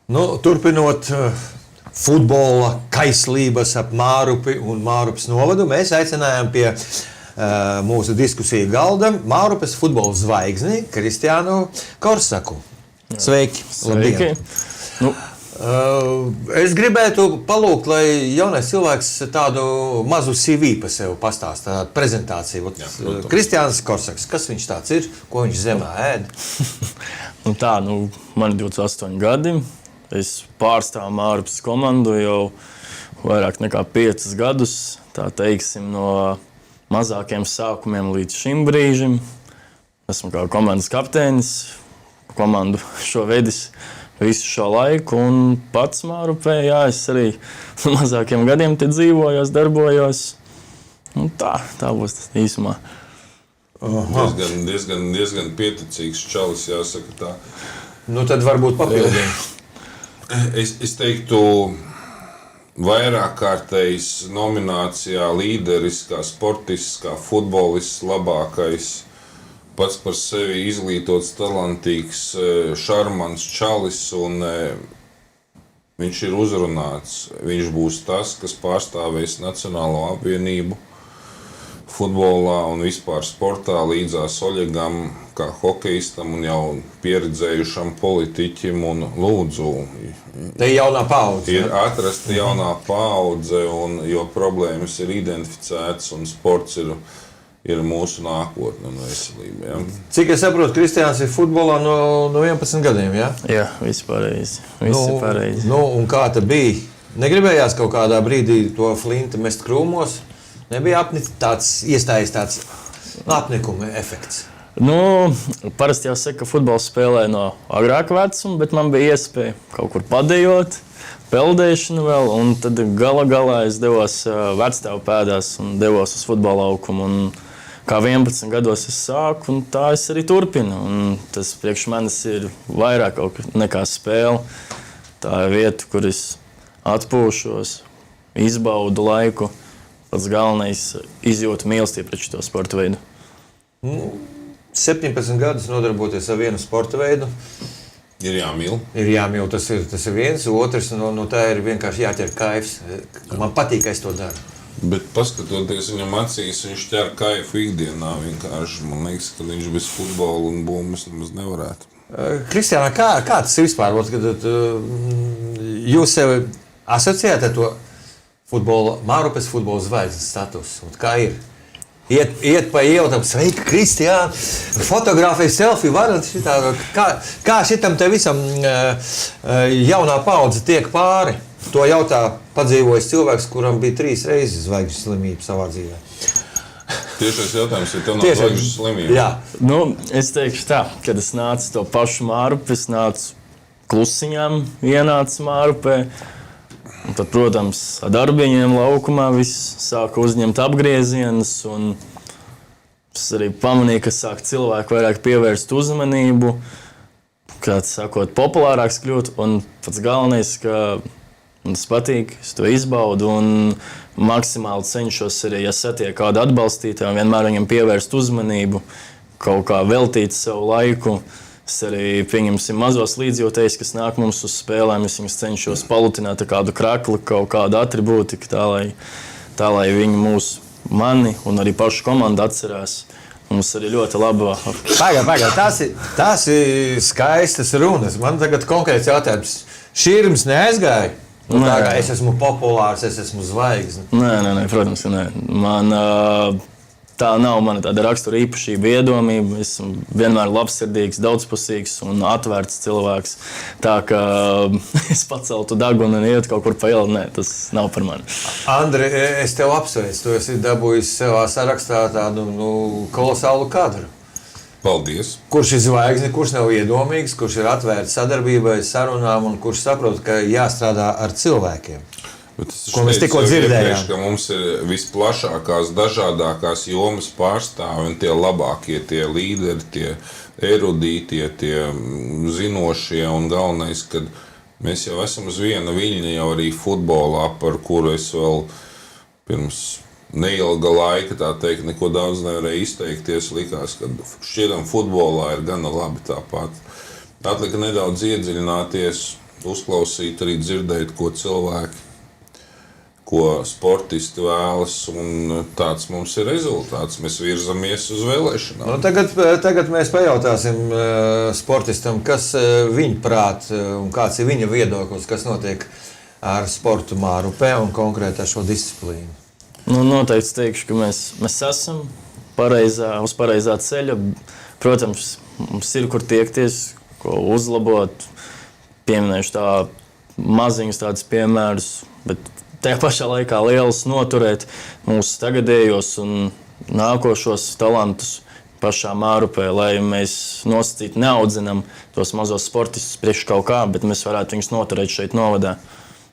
Turpinot futbola kaislības ap Mārupi un Mārupes novadu, mēs aicinājām pie mūsu diskusiju galda Mārupes futbola zvaigzni Kristiānu Korsaku. Sveiki! Sveiki. Es gribētu palūgt, lai jaunais cilvēks tādu mazu CV pa sevi pastāsta, tādu prezentāciju. Kristiāns Korsaks, kas viņš tāds ir, ko viņš zemā ēd? Man ir 28 gadi. Es pārstāvu Mārupes komandu jau vairāk nekā 5 gadus, tā teiksim, no mazākiem sākumiem līdz šim brīžim. Esmu kā komandas kapteinis, komandu šo vedis visu šo laiku, un pats Mārupē, es arī no mazākiem gadiem te dzīvojos, darbojos. Tā būs īsumā. Diezgan pieticīgs čalis, jāsaka tā. Tad varbūt papildini. Es teiktu, vairāk kārtējs nominācijā līderis, kā sportists, kā futbolists, labākais, pats par sevi izglītots, talantīgs, šarmants čalis, un viņš ir uzrunāts. Viņš būs tas, kas pārstāvēs Nacionālo apvienību futbolā un vispār sportā līdzās Oļegam, kā hokejistam un jau pieredzējušam politiķim, un lūdzu. Te jaunā paudze. Ir atrasta jaunā paudze, un jo problēmas ir identificētas, un sports ir mūsu nākotne un veselība. Ja? Cik es saprotu, Kristiāns ir futbolā no 11 gadiem, ja? Jā, viss pareizi. Pareizi. Un kā tā bija? Negribējās kaut kādā brīdī to flinti mest krūmos? Nebija iestājies tāds apnikuma efekts? Parasti jau saka, ka futbols spēlē no agrāka vecuma, bet man bija iespēja kaut kur padejot, peldēšana vēl, un tad galā es devos vecstāvu pēdās un devos uz futbola laukumu. Un kā 11 gados es sāku, un tā es arī turpinu. Un tas priekš manis ir vairāk nekā spēle. Tā ir vieta, kur es atpūšos, izbaudu laiku. Pats galvenais izjūtu mīlestību pret šo sporta veidu. 17 gadus nodarboties ar vienu sporta veidu. Ir jāmīl. Tas ir viens, otrs, tā ir vienkārši jāķer kaifs. Man patīk, ka es to daru. Bet paskatoties viņam acīs, viņš ķer kaifu ikdienā vienkārši. Man liekas, ka viņš bez futbola un bumbas nemaz nevarētu. Kristiāna, kā tas ir vispār? Kad jūs sevi asociējat ar to Mārupes futbola zvaigznes status. Kā ir? Iet pa ielu, tam sveiki, Kristiāna, fotografēja selfiju, varat šitā. Kā šitam te visam jaunā paudze tiek pāri? To jautā padzīvojis cilvēks, kuram bija 3 reizes zvaigžņu slimība savā dzīvē. Tiešais jautājums, tev nav zvaigžņu slimība? Jā. Es teikšu tā, kad es nācu to pašu Mārupi, es nācu klusiņām, ienācu Mārupē. Un tad, protams, ar darbiņiem laukumā viss sāka uzņemt apgriezienus. Es arī pamanīju, ka sāk cilvēki vairāk pievērst uzmanību, kāds sakot, populārāks kļūt. Un pats galvenais, ka man tas patīk, es to izbaudu un maksimāli cenšos arī, ja satiek kādu atbalstītāju, vienmēr viņam pievērst uzmanību, kaut kā veltīt savu laiku. Es arī pieņemsim mazos līdzjūtējus, kas nāk mums uz spēlēm. Es viņus cenšos palutināt ar kādu krakli, kaut kādu atribūtiku, tā lai viņi mani un arī pašu komandu atcerās. Mums arī ļoti laba. Pagaid, tās ir skaistas runas. Man tagad konkrēts jautājums. Šķirms neaizgāja? Es esmu populārs, es esmu zvaigzne. Nē, protams, ka nē. Tā nav mana tāda rakstura īpašība, iedomība. Esmu vienmēr labsirdīgs, daudzpusīgs un atvērts cilvēks. Tā kā es paceltu degunu un ietu kaut kur pa ielu, nē, tas nav par mani. Andri, es tev apsveicu. Tu esi dabūjis savā sarakstā tādu kolosālu kadru. Paldies. Kurš ir zvaigzne, kurš nav iedomīgs, kurš ir atvērts sadarbībai, sarunām un kurš saprot, ka jāstrādā ar cilvēkiem. Ko mēs tikko dzirdējām? Ka mums ir visplašākās, dažādākās jomas pārstāvi un tie labākie, tie līderi, tie erudītie, tie zinošie un galvenais, kad mēs jau esam uz viena viļņa jau arī futbolā, par kuru es vēl pirms neilga laika, tā teikt, neko daudz nevarēju izteikties. Likās, ka šķietam futbolā ir gana labi tāpat. Atlika nedaudz iedziļināties uzklausīt, arī dzirdēt, ko cilvēki, ko sportisti vēlas, un tāds mums ir rezultāts. Mēs virzamies uz vēlēšanām. Nu, tagad mēs pajautāsim sportistam, kas viņa prāt un kāds ir viņa viedoklis, kas notiek ar sportu Mārupē un konkrēti ar šo disciplīnu. Nu, noteikti teikšu, ka mēs esam uz pareizā ceļa. Protams, mums ir kur tiekties, ko uzlabot. Pieminēšu tā maziņus tādus piemērus, bet tajā pašā laikā lielus noturēt mūsu tagadējos un nākošos talantus pašā Mārupē, lai mēs nosacīti neaudzinām tos mazos sportistus priekš kaut kā, bet mēs varētu viņus noturēt šeit novadā.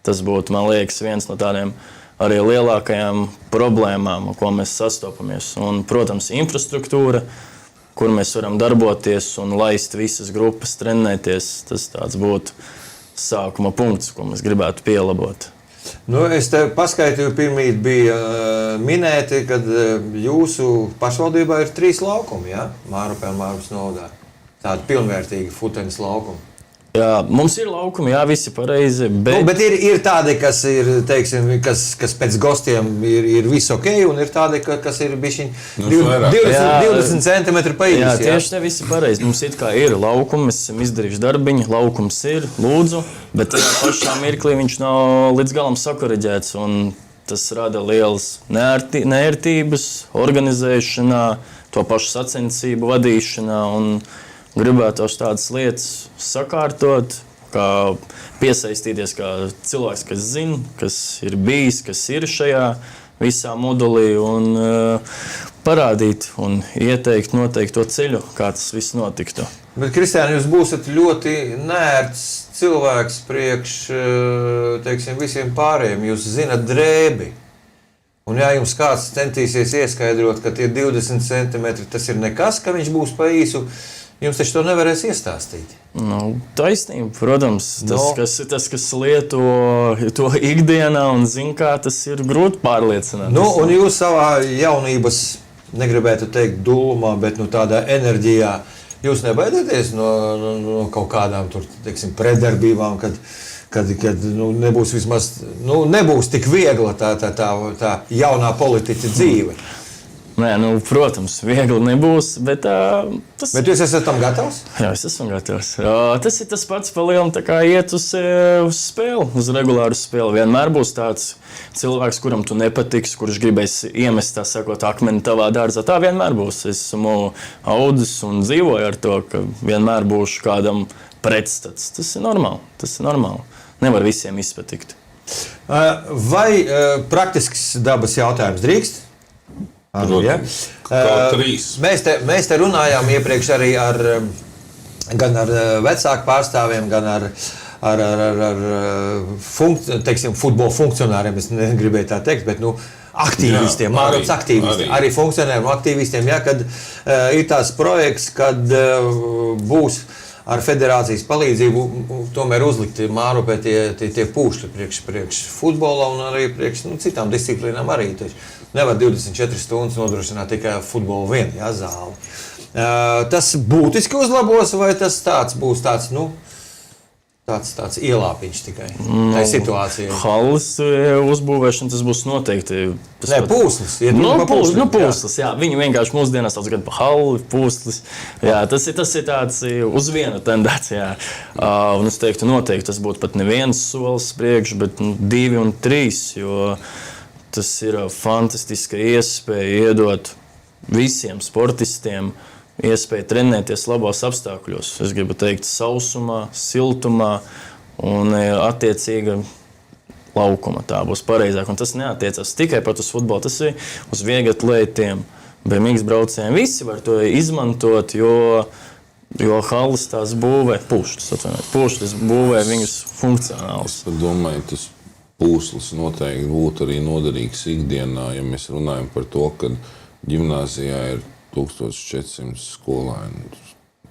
Tas būtu, man liekas, viens no tādiem arī lielākajām problēmām, ko mēs sastopamies. Un, protams, infrastruktūra, kur mēs varam darboties un laist visas grupas, trenēties, tas tāds būtu sākuma punkts, ko mēs gribētu pielabot. Nu, es te paskaitīju, pirmīt bija minēti, kad jūsu pašvaldībā ir 3 laukumi, ja? Mārupē un Mārupas novadā. Tādi pilnvērtīgi futenes laukumi. Jā, mums ir laukumi, jā, visi pareizi, bet... Bet ir tādi, kas ir, teiksim, kas pēc gostiem ir viss ok, un ir tādi, kas ir bišķiņ 20 centimetri pa īsi. Jā, tieši te visi pareizi. Mums it kā ir laukumi, mēs esam izdarījuši darbiņu, laukums ir, lūdzu, bet tajā pašā mirklī viņš nav līdz galam sakoriģēts, un tas rada lielas neērtības organizēšanā, to pašu sacensību vadīšanā, un gribētu tādas lietas sakārtot, kā piesaistīties kā cilvēks, kas zina, kas ir bijis, kas ir šajā visā modulī, un parādīt un ieteikt noteikti to ceļu, kā tas viss notiktu. Bet, Kristiāni, jūs būsiet ļoti neērts cilvēks priekš, teiksim, visiem pārējiem. Jūs zinat drēbi. Un ja jums kāds centīsies ieskaidrot, ka tie 20 centimetri tas ir nekas, ka viņš būs pa īsu, jums taču to nevarēs iestāstīt. Nu, taisnība, protams. Tas, kas lieto to ikdienā un zina, kā tas ir grūti pārliecināt. Nu, un jūs savā jaunības, negribētu teikt dūmā, bet tādā enerģijā, jūs nebaidieties no kaut kādām tur, teiksim, pretdarbībām, kad nebūs vismaz, nebūs tik viegla tā jaunā politiķa dzīve. Nē, protams, viegli nebūs, bet tas... Bet jūs esat tam gatavs? Jā, es esmu gatavs. Tas ir tas pats pa lielam, tā kā iet uz spēli, uz regulāru spēli. Vienmēr būs tāds cilvēks, kuram tu nepatiks, kurš gribēs iemest, tā sakot, akmeni tavā dārzā. Tā vienmēr būs. Esmu audzis un dzīvoju ar to, ka vienmēr būšu kādam pretstats. Tas ir normāli. Nevar visiem izpatikt. Vai praktisks dabas jautājums drīkst? Protams, kā 3. Mēs te runājām iepriekš arī gan ar vecāku pārstāvjiem, gan ar futbola funkcionāriem, es negribēju tā teikt, bet aktīvistiem, Mārupas aktīvistiem, arī funkcionāriem un aktīvistiem, ja, kad ir tās projekts, kad būs ar federācijas palīdzību tomēr uzlikti Mārupē tie pūšļi priekš futbola un arī priekš citām disciplīnām arī. Nevar 24 stundas nodrošināt tikai futbolu vienu zāli. Tas būtiski uzlabos, vai tas būs tāds ielāpiņš tikai tai situācijai? Halles uzbūvēšana, tas būs noteikti. Pūslis. Pūslis, jā. Viņi vienkārši mūsdienās sauc par halli, pūslis. Jā, tas ir tāds uz vienu tendēts, jā. Un es teiktu, noteikti tas būtu pat neviens solis priekš, bet 2 un 3, jo tas ir fantastiska iespēja iedot visiem sportistiem iespēju trenēties labos apstākļos. Es gribu teikt, sausumā, siltumā un attiecīga laukuma. Tā būs pareizāk. Un tas neatiecas tikai pat uz futbolu, tas ir uz vieglatlētiem, BMX braucējiem. Visi var to izmantot, jo halles tās būvē, pūšļus būvē viņus funkcionālus. Es domāju, tas pūslis noteikti būtu arī noderīgs ikdienā, ja mēs runājam par to, ka ģimnāzijā ir 1400 skolēnu,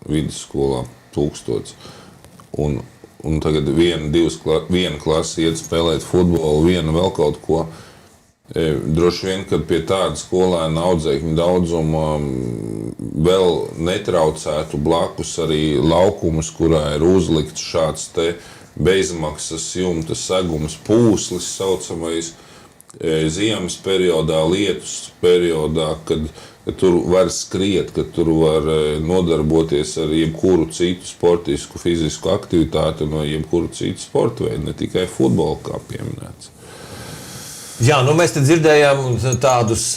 vidusskolā 1000. Un tagad viena klase iet spēlēt futbolu, viena vēl kaut ko. Droši vien, kad pie tāda skolēna audzēkņu daudzuma vēl netraucētu blakus arī laukumus, kurā ir uzlikts šāds te bezmaksas jumta segums, pūslis saucamais, ziemas periodā, lietus periodā, kad tur var skriet, ka tur var nodarboties ar jebkuru citu sportisku, fizisku aktivitāti no jebkuru citu sporta veidu, ne tikai futbolu, kā pieminēts. Jā, nu mēs te dzirdējām tādas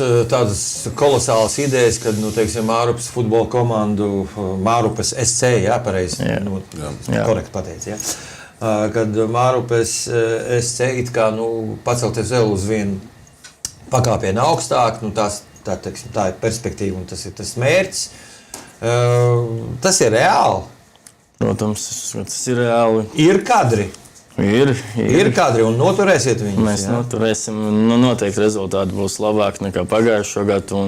kolosālas idejas, kad, nu, teiksim, Mārupes futbola komandu, Mārupes SC, jā, pareizi, nu, korekti pateici, jā. Kad Mārupes SC it kā, nu, pacelties vēl uz vienu pakāpienu augstāk, nu, tā ir perspektīva un tas ir tas mērķis. Tas ir reāli. Protams, tas ir reāli. Ir kadri. Ir kadri un noturēsiet viņus. Mēs noturēsim. Nu, noteikti rezultāti būs labāki nekā pagājušo gadu.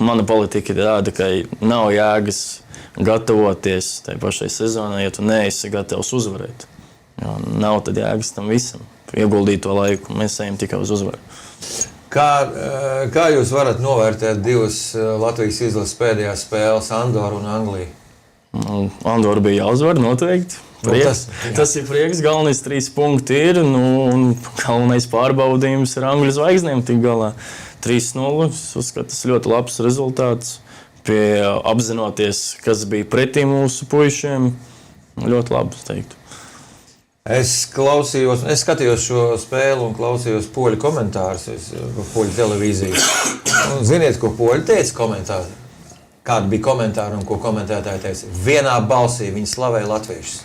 Mana politika ir tāda, ka nav jēgas gatavoties tai pašai sezonai, ja tu neesi gatavs uzvarēt. Jo, nav tad jēgas tam visam. Ieguldīt to laiku. Mēs ejam tikai uz uzvaru. Kā jūs varat novērtēt divas Latvijas izlases pēdējās spēles, Andoru un Angliju? Andoru bija jāuzvar, noteikti. Tas ir prieks, galvenais 3 punkti ir, un galvenais pārbaudījums ir Angļu zvaigznēm tik galā. 3-0, es uzskatu, tas ļoti labs rezultāts, apzinoties, kas bija pretī mūsu puišiem. Ļoti labi, es teiktu. Es skatījos šo spēli un klausījos poļu komentārus, poļu televīziju. Un ziniet, ko poļi teica komentāri? Kādi bija komentāri un ko komentētāji teica? Vienā balsī viņi slavēja latviešus.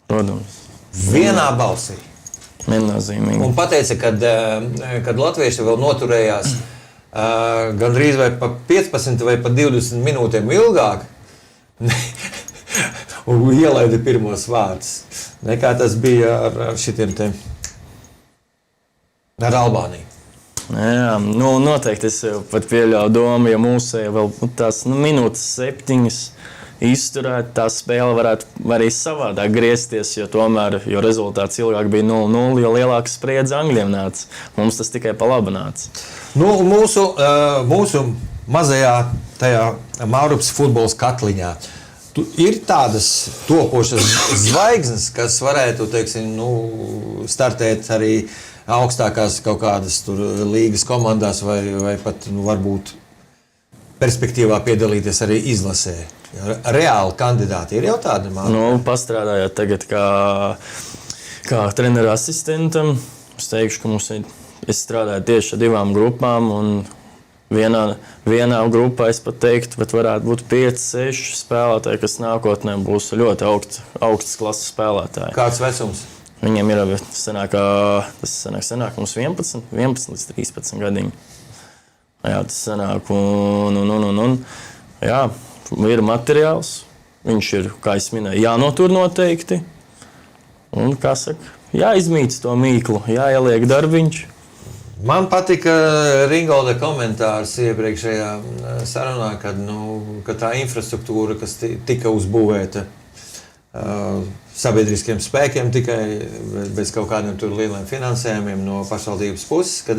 Protams. Vienā balsī. Viennozīmīgi. Un pateica, kad latvieši vēl noturējās gandrīz vai pa 15 vai pa 20 minūtēm ilgāk, un ielaida pirmos vārdus, nekā tas bija ar šitiem te, ar Albāniju. Jā, nu noteikti es pat pieļauju domu, ja mūsēji vēl tās minūtes 7 izturēt, tā spēle varētu arī savādāk griezties, jo rezultāts ilgāk bija 0-0, jo lielāks spriedze Angļiem nāca. Mums tas tikai pa labu nāca. Nu, mūsu mazajā tajā Mārupes futbols katliņā ir tādas topošas zvaigznes, kas varētu, teiksim, startēt arī augstākās kaut kādas tur līgas komandās vai pat, varbūt perspektīvā piedalīties arī izlasē. Reāli kandidāti ir jau tādi? Pastrādājot tagad kā treneru asistentam, es teikšu, ka es strādāju tieši ar 2 grupām, un vienā grupā es pat teiktu, bet varētu būt 5-6 spēlētāji, kas nākotnē būs ļoti augsts klases spēlētāji. Kāds vecums? Viņiem ir sanāk mums 11 līdz 13 gadiņi. Jā, tas sanāk, un jā, ir materiāls, viņš ir, kā es minēju, jānotur noteikti, un, kā saka, jāizmīc to mīklu, jāieliek darbiņš. Man patika Ringolda komentārs iepriekšējā sarunā, ka tā infrastruktūra, kas tika uzbūvēta sabiedriskiem spēkiem tikai bez kaut kādiem tur lieliem finansējumiem no pašvaldības puses, kad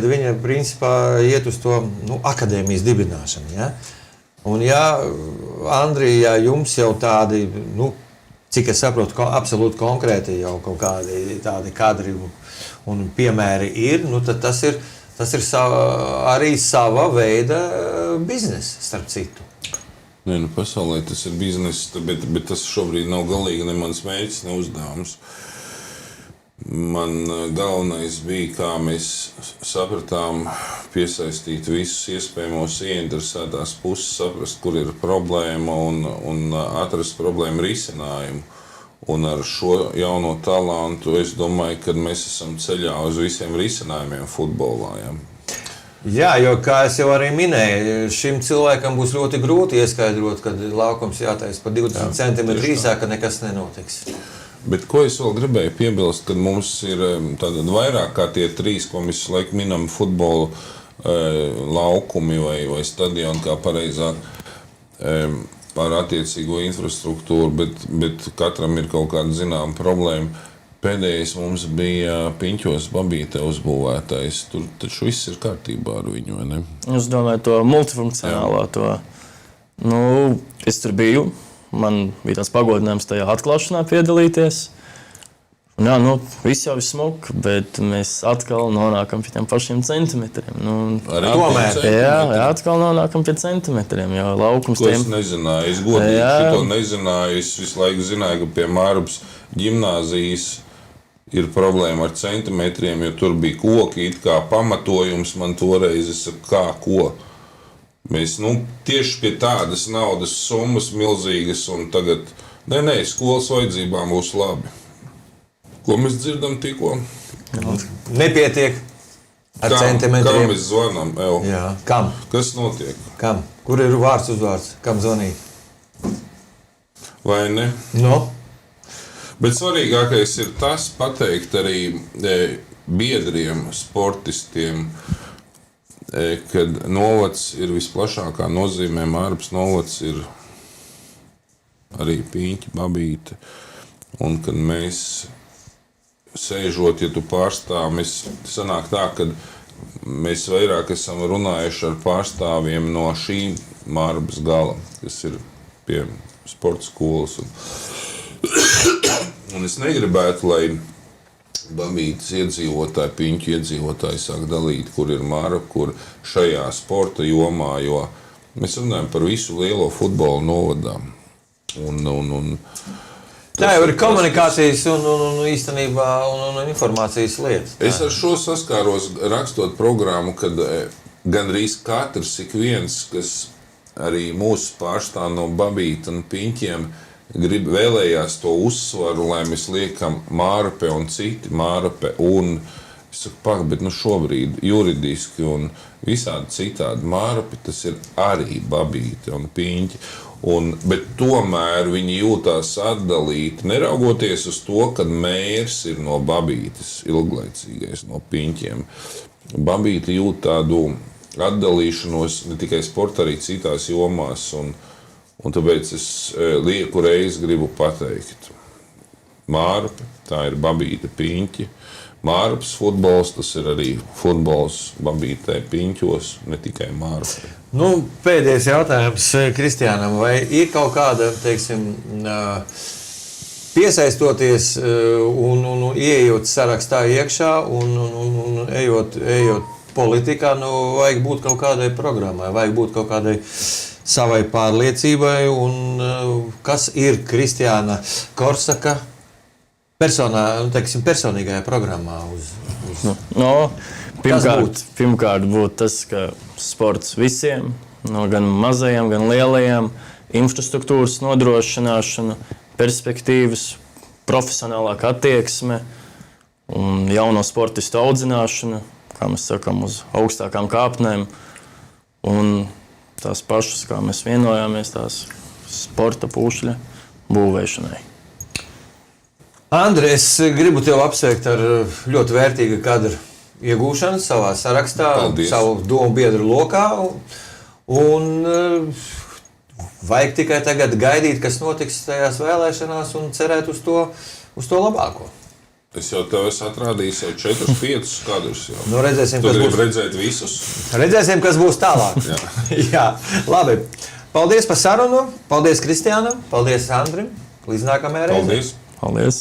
viņa principā iet uz to akadēmijas dibināšanu. Ja? Un Andrija, jums jau tādi, cik es saprotu, absolūti konkrēti jau kaut kādi tādi kadri un piemēri ir, tad tas ir arī sava veida biznesa, starp citu. Nē, pasaulē tas ir bizness, bet tas šobrīd nav galīgi ne mans mērķis, ne uzdevums. Man galvenais bija, kā mēs sapratām, piesaistīt visus iespējamos ieinteresētās puses, saprast, kur ir problēma un atrast problēmu risinājumu. Un ar šo jauno talantu es domāju, ka mēs esam ceļā uz visiem risinājumiem futbolā. Ja? Jā, jo, kā es jau arī minēju, šim cilvēkam būs ļoti grūti ieskaidrot, kad laukums jātaisa pa 20 centimetru īsāk, ka nekas nenotiks. Bet ko es vēl gribēju piebilst, kad mums ir vairāk kā tie 3, ko mēs laikam minam futbola laukumi vai stadioni, kā pareizāk, ar attiecīgo infrastruktūru, bet katram ir kaut kāda zināma problēma. Pēdējais mums bija Piņķos Babīte uzbūvētais. Tur taču viss ir kārtībā ar viņu, vai ne? Es domāju, to multifunkcionālo to. Es tur biju man bija tāds pagodinājums tajā atklāšanā piedalīties. Un, jā, viss jau ir smuki, bet mēs atkal nonākam pie tiem pašiem centimetriem. Tomēr. Jā, atkal nonākam pie centimetriem, jo laukums Ko es nezināju, es godīgi šito nezināju. Es visu laiku zināju, ka pie Mārupas ģimnāzijas ir problēma ar centimetriem, jo tur bija koki, it kā pamatojums man toreiz, es saku, kā, ko. Mēs tieši pie tādas naudas summas milzīgas un tagad, nē, skolas vajadzībām būs labi. Ko mēs dzirdam tikko? Nepietiek ar centimetriem. Kam mēs zvanām? Jā. Kam? Kas notiek? Kam? Kur ir vārds uzvārds? Kam zvanīt? Vai ne? No? Bet svarīgākais ir tas pateikt arī biedriem, sportistiem, kad novads ir visplašākā nozīmē. Mārupas novads ir arī Piņķi, Babīte. Un kad mēs sēžot, ja tu pārstāv, sanāk tā, ka mēs vairāk esam runājuši ar pārstāvjiem no šī Mārupas gala, kas ir pie sporta skolas. Un es negribētu, lai Babītes iedzīvotāji, Piņķu iedzīvotāji sāk dalīt, kur ir Mārupa, kur šajā sporta jomā, jo mēs runājam par visu lielo futbolu novadā. Tā jau ir komunikācijas un īstenībā un informācijas lietas. Es ar šo saskāros rakstot programmu, kad gandrīz katrs ik viens, kas arī mūsu pārstāv no Babīta un Piņķiem, vēlējās to uzsvaru, lai mēs liekam Mārupe un citi Mārupe. Un es saku, bet šobrīd juridiski un visādi citādi Mārupe, tas ir arī Babīte un Piņķi. Bet tomēr viņi jūtās atdalīti, neraugoties uz to, ka mērs ir no Babītes, ilglaicīgais no Piņķiem. Babīte jūt tādu atdalīšanos ne tikai sportā, arī citās jomās, un tāpēc es lieku reizi gribu pateikt. Mārupe, tā ir Babīte, Piņķi. Mārupas futbols, tas ir arī futbols Babītē, Piņķos, ne tikai Mārupe. Pēdējais jautājums Kristiānam. Vai ir kaut kāda, teiksim, piesaistoties un ieejot sarakstā iekšā un ejot politikā, vajag būt kaut kādai programmai, vajag būt kaut kādai savai pārliecībai, un kas ir Kristiāna Korsaka personīgajā programmā? Pirmkārt būtu tas, ka sports visiem, gan mazajiem, gan lielajiem, infrastruktūras nodrošināšana, perspektīvas, profesionālāka attieksme un jauno sportistu audzināšana, kā mēs sakām, uz augstākām kāpnēm, un tās pašas, kā mēs vienojāmies, tās sporta pūšļa būvēšanai. Andri, es gribu tevi apsveikt ar ļoti vērtīgu kadru iegūšanu savā sarakstā, Paldies. Savu domu biedru lokā. Un vajag tikai tagad gaidīt, kas notiks tajās vēlēšanās, un cerēt uz to labāko. Es jau tev esmu atrādījis 4-5 kadrus. Redzēsim, tu gribi redzēt visus. Redzēsim, kas būs tālāk. Jā, labi. Paldies par sarunu. Paldies Kristiānam. Paldies Andrim. Līdz nākamajai reizei. Paldies. Paldies!